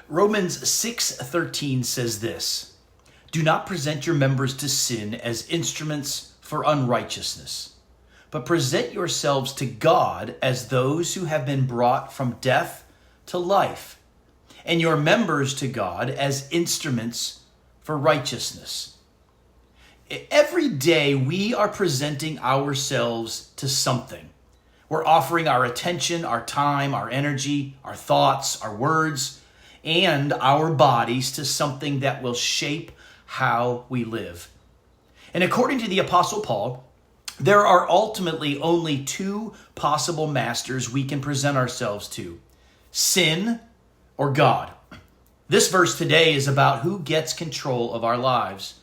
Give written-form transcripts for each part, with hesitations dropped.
Romans 6:13 says this, "Do not present your members to sin as instruments for unrighteousness, but present yourselves to God as those who have been brought from death to life, and your members to God as instruments for righteousness." Every day we are presenting ourselves to something. We're offering our attention, our time, our energy, our thoughts, our words, and our bodies to something that will shape how we live. And according to the Apostle Paul, there are ultimately only two possible masters we can present ourselves to: sin or God. This verse today is about who gets control of our lives.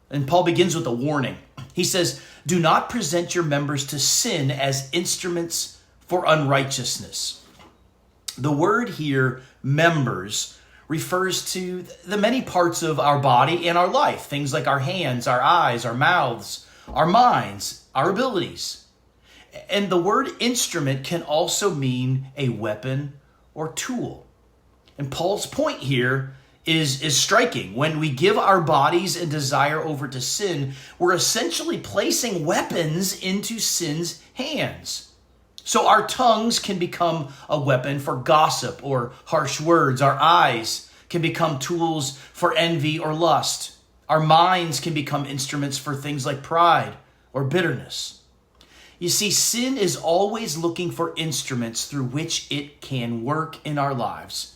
And Paul begins with a warning. He says, "Do not present your members to sin as instruments for unrighteousness." The word here, members, refers to the many parts of our body and our life. Things like our hands, our eyes, our mouths, our minds, our abilities. And the word instrument can also mean a weapon or tool. And Paul's point here is striking. When we give our bodies and desire over to sin, we're essentially placing weapons into sin's hands. So our tongues can become a weapon for gossip or harsh words. Our eyes can become tools for envy or lust. Our minds can become instruments for things like pride or bitterness. You see, sin is always looking for instruments through which it can work in our lives.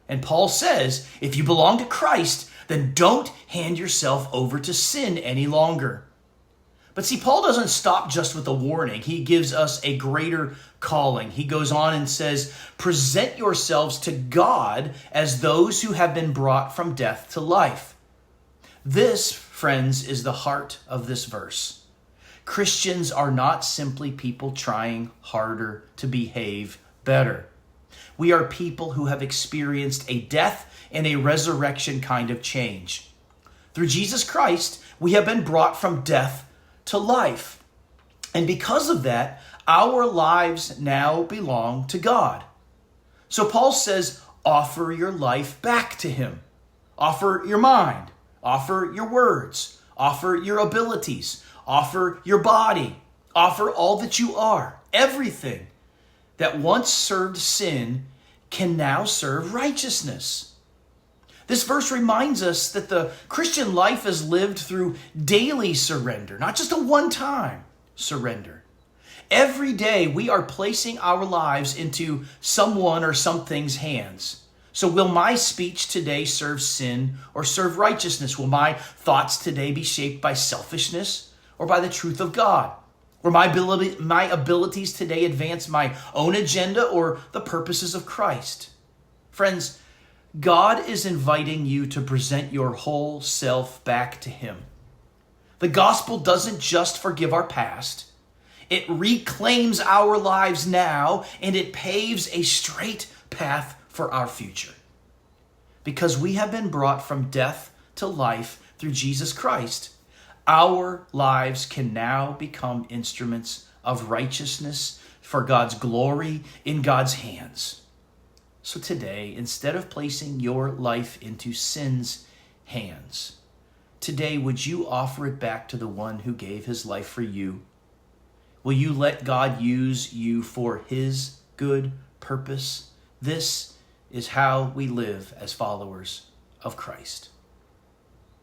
And Paul says, if you belong to Christ, then don't hand yourself over to sin any longer. But see, Paul doesn't stop just with a warning. He gives us a greater calling. He goes on and says, present yourselves to God as those who have been brought from death to life. This, friends, is the heart of this verse. Christians are not simply people trying harder to behave better. We are people who have experienced a death and a resurrection kind of change. Through Jesus Christ, we have been brought from death to life. And because of that, our lives now belong to God. So Paul says, offer your life back to him. Offer your mind. Offer your words. Offer your abilities. Offer your body. Offer all that you are. Everything that once served sin can now serve righteousness. This verse reminds us that the Christian life is lived through daily surrender, not just a one-time surrender. Every day we are placing our lives into someone or something's hands. So will my speech today serve sin or serve righteousness? Will my thoughts today be shaped by selfishness or by the truth of God? Will my abilities today advance my own agenda or the purposes of Christ? Friends, God is inviting you to present your whole self back to him. The gospel doesn't just forgive our past. It reclaims our lives now, and it paves a straight path for our future. Because we have been brought from death to life through Jesus Christ, our lives can now become instruments of righteousness for God's glory in God's hands. So today, instead of placing your life into sin's hands, today would you offer it back to the one who gave his life for you? Will you let God use you for his good purpose? This is how we live as followers of Christ.